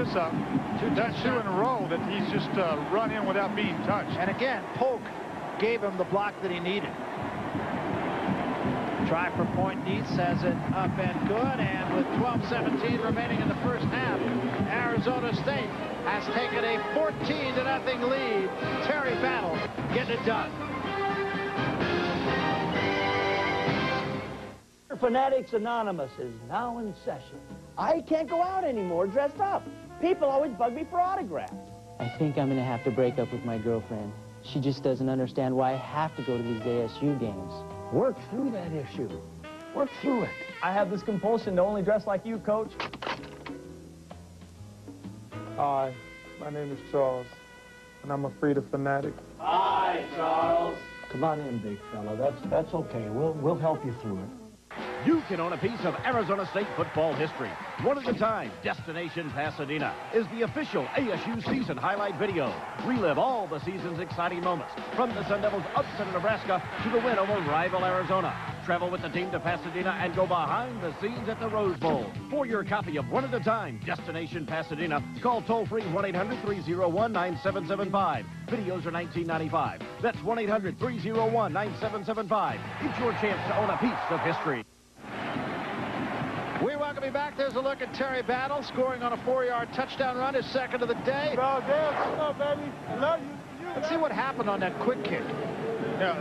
this up. That's 2 in a row that he's just run in without being touched. And again, Polk gave him the block that he needed. Try for point. Neitz has it up and good. And with 12:17 remaining in the first half, Arizona State has taken a 14-0 lead. Terry Battle getting it done. Fanatics Anonymous is now in session. I can't go out anymore dressed up. People always bug me for autographs. I think I'm going to have to break up with my girlfriend. She just doesn't understand why I have to go to these ASU games. Work through that issue. Work through it. I have this compulsion to only dress like you, Coach. Hi, my name is Charles, and I'm a freedom fanatic. Hi, Charles. Come on in, big fella. That's okay. We'll help you through it. You can own a piece of Arizona State football history. One at a time, Destination Pasadena is the official ASU season highlight video. Relive all the season's exciting moments, from the Sun Devils' upset in Nebraska to the win over rival Arizona. Travel with the team to Pasadena and go behind the scenes at the Rose Bowl. For your copy of One at a Time, Destination Pasadena, call toll-free 1-800-301-9775. Videos are $19.95. That's 1-800-301-9775. It's your chance to own a piece of history. We welcome you back. There's a look at Terry Battle scoring on a 4-yard touchdown run, his second of the day. Oh, damn, what's up, baby? Love you. Let's see what happened on that quick kick. Yeah,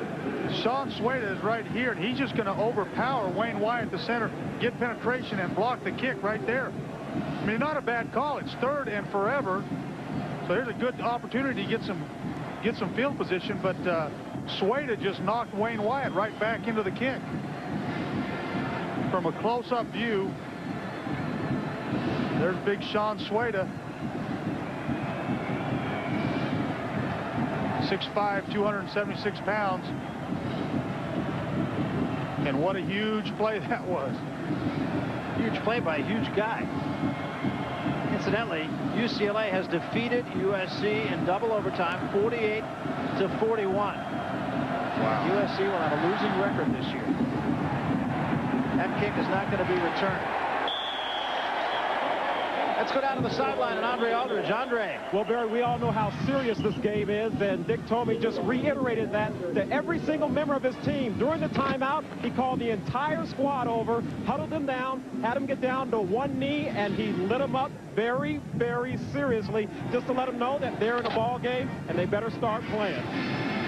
Sean Sueda is right here, and he's just going to overpower Wayne Wyatt, the center, get penetration, and block the kick right there. I mean, not a bad call. It's 3rd and forever. So here's a good opportunity to get some field position, but Sueda just knocked Wayne Wyatt right back into the kick. From a close-up view, there's big Sean Sueda. 6'5", 276 pounds. And what a huge play that was. Huge play by a huge guy. Incidentally, UCLA has defeated USC in double overtime, 48-41. Wow. USC will have a losing record this year. That kick is not going to be returned. Let's go down to the sideline and Andre Aldridge. Andre. Well, Barry, we all know how serious this game is, and Dick Tomey just reiterated that to every single member of his team. During the timeout, he called the entire squad over, huddled them down, had them get down to one knee, and he lit them up very, very seriously, just to let them know that they're in a ball game and they better start playing.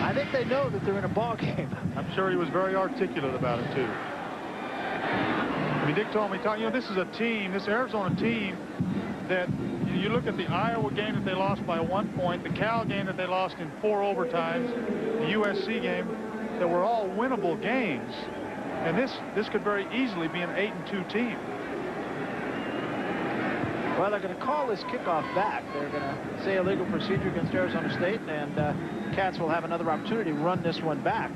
I think they know that they're in a ball game. I'm sure he was very articulate about it, too. I mean, Dick told me, you know, this is a team, this Arizona team, that you look at the Iowa game that they lost by 1 point, the Cal game that they lost in 4 overtimes, the USC game, that were all winnable games. And this could very easily be an 8-2 team. Well, they're going to call this kickoff back. They're going to say illegal procedure against Arizona State, and Cats will have another opportunity to run this one back.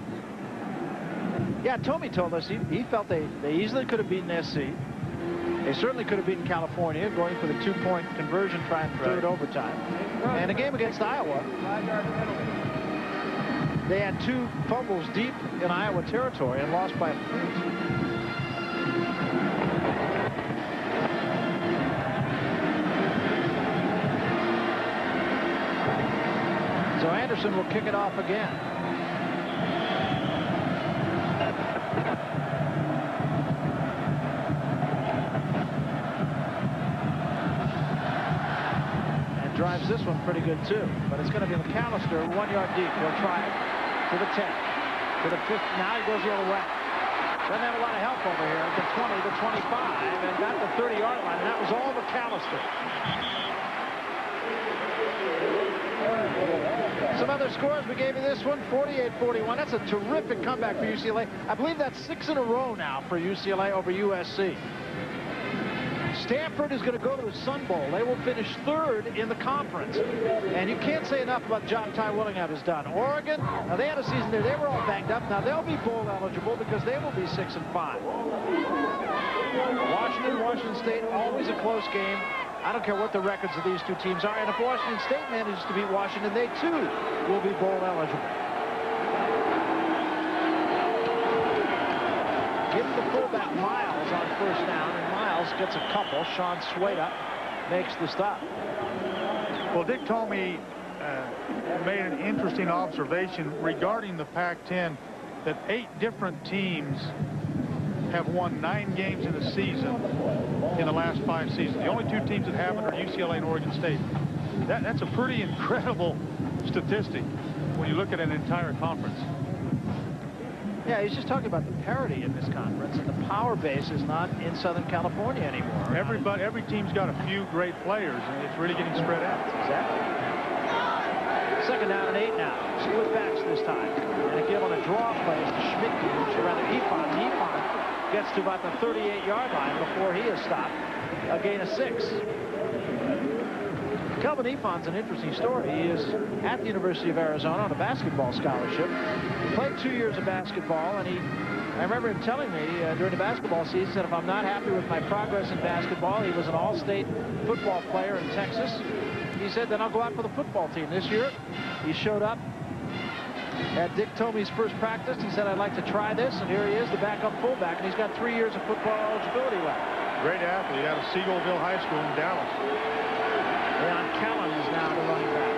Yeah, Tomey told us he felt they easily could have beaten SC. They certainly could have beaten California, going for the 2-point conversion, trying third overtime. And a game against Iowa, they had 2 fumbles deep in Iowa territory and lost by 3. So Anderson will kick it off again. Drives this one pretty good too, but it's going to be McAllister 1 yard deep. He'll try it to the 10, to the 50. Now he goes the other way. Doesn't have a lot of help over here. The 20, the 25, and got the 30-yard line. And that was all McAllister. Some other scores. We gave you this one, 48-41. That's a terrific comeback for UCLA. I believe that's 6 in a row now for UCLA over USC. Stanford is going to go to the Sun Bowl. They will finish 3rd in the conference. And you can't say enough about John Ty Willingham has done. Oregon, now they had a season there. They were all banged up. Now they'll be bowl eligible because they will be 6-5. Washington State, always a close game. I don't care what the records of these 2 teams are. And if Washington State manages to beat Washington, they too will be bowl eligible. Give the fullback Miles on first down, and Miles gets a couple. Sean Sueda makes the stop. Well, Dick Tomey made an interesting observation regarding the Pac-10 that 8 different teams have won 9 games in a season in the last 5 seasons. The only 2 teams that haven't are UCLA and Oregon State. That's a pretty incredible statistic when you look at an entire conference. Yeah, he's just talking about the parity in this conference, and the power base is not in Southern California anymore. Every team's got a few great players, and it's really getting spread out. Exactly. 2nd down and 8 now. Split backs this time. And a give on a draw play to Schmidt, or rather Ifan. Ifan gets to about the 38-yard line before he is stopped. A gain of 6. Kelvin Ifan's an interesting story. He is at the University of Arizona on a basketball scholarship. He played 2 years of basketball, and I remember him telling me during the basketball season that if I'm not happy with my progress in basketball, he was an all-state football player in Texas. He said, then I'll go out for the football team. This year, he showed up at Dick Tomey's first practice. He said, I'd like to try this, and here he is, the backup fullback, and he's got 3 years of football eligibility left. Great athlete out of Seagoville High School in Dallas. Leon Callan is now the running back.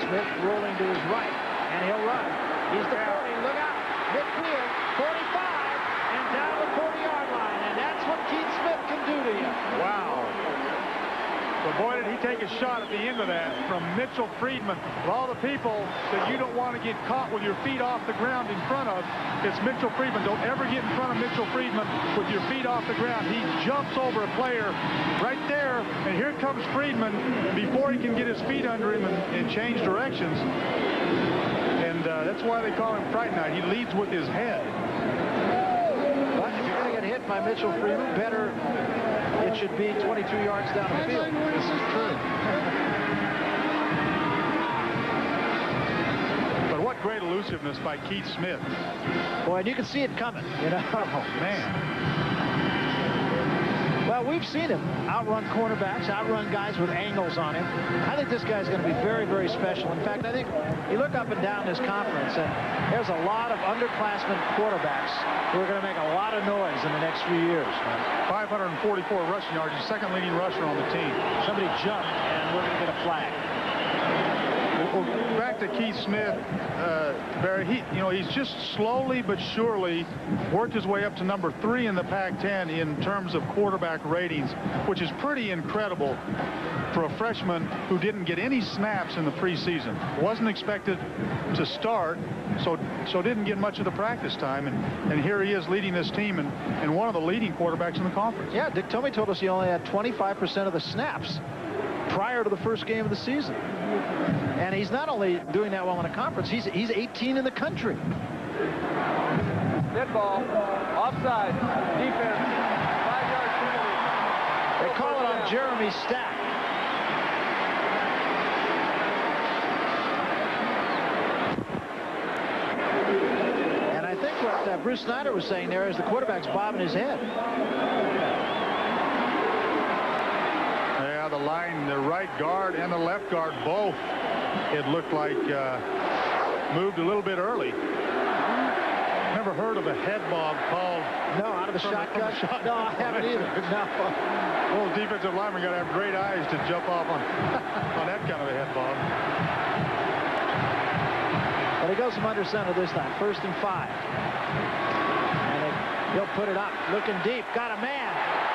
Smith rolling to his right, and he'll run. He's the 40. Look out. Midfield, 45, and down the 40-yard line. And that's what Keith Smith can do to you. Wow. But boy, did he take a shot at the end of that from Mitchell Friedman. Of all the people that you don't want to get caught with your feet off the ground in front of, it's Mitchell Friedman. Don't ever get in front of Mitchell Friedman with your feet off the ground. He jumps over a player right there, and here comes Friedman before he can get his feet under him and change directions. And that's why they call him Fright Night. He leads with his head. But if you're going to get hit by Mitchell Friedman, better it should be 22 yards down the field. This is true. But what great elusiveness by Keith Smith. Boy, and you can see it coming, you know. Oh, man. Well, we've seen him outrun cornerbacks, outrun guys with angles on him. I think this guy's going to be very, very special. In fact, I think you look up and down this conference, and there's a lot of underclassmen quarterbacks who are going to make a lot of noise in the next few years. 544 rushing yards, the 2nd leading rusher on the team. Somebody jumped, and we're going to get a flag. Well, back to Keith Smith, Barry, he's just slowly but surely worked his way up to number 3 in the Pac-10 in terms of quarterback ratings, which is pretty incredible for a freshman who didn't get any snaps in the preseason. Wasn't expected to start, so didn't get much of the practice time, and here he is leading this team and one of the leading quarterbacks in the conference. Yeah, Dick Tomey told us he only had 25% of the snaps prior to the first game of the season. And he's not only doing that well in a conference, he's 18 in the country. Dead ball, offside, defense, 5-yard penalty. They call it on Jeremy Stack. And I think what Bruce Snyder was saying there is the quarterback's bobbing his head. Yeah, the line, the right guard and the left guard both, it looked like moved a little bit early. Never heard of a head bob called. No, out of the shotgun. No, I haven't either. No. Well, defensive lineman got to have great eyes to jump off on that kind of a head bob. But he goes from under center this time. 1st and 5. And he'll put it up. Looking deep. Got a man.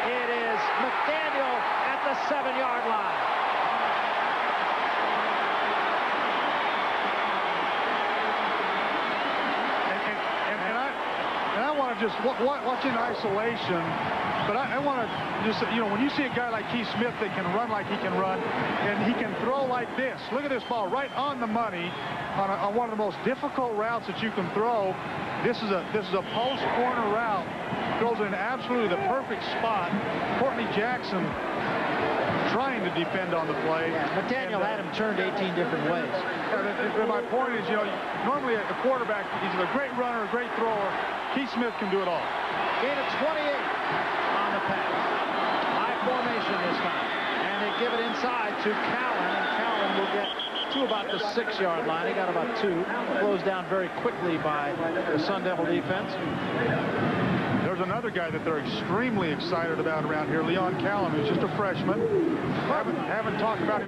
It is McDaniel at the 7-yard line. And I want to just watch in isolation, but I want to just, when you see a guy like Keith Smith that can run like he can run, and he can throw like this. Look at this ball right on the money on one of the most difficult routes that you can throw. This is a post corner route. Throws in absolutely the perfect spot. Courtney Jackson trying to defend on the play. Yeah, McDaniel had him turned 18 different ways. And my point is, normally a quarterback, he's a great runner, a great thrower. Keith Smith can do it all. Gain of 28 on the pass. High formation this time. And they give it inside to Callan, and Callan will get to about the 6-yard line. He got about 2. Closed down very quickly by the Sun Devil defense. there's another guy that they're extremely excited about around here, Leon Callum, who's just a freshman. Haven't talked about him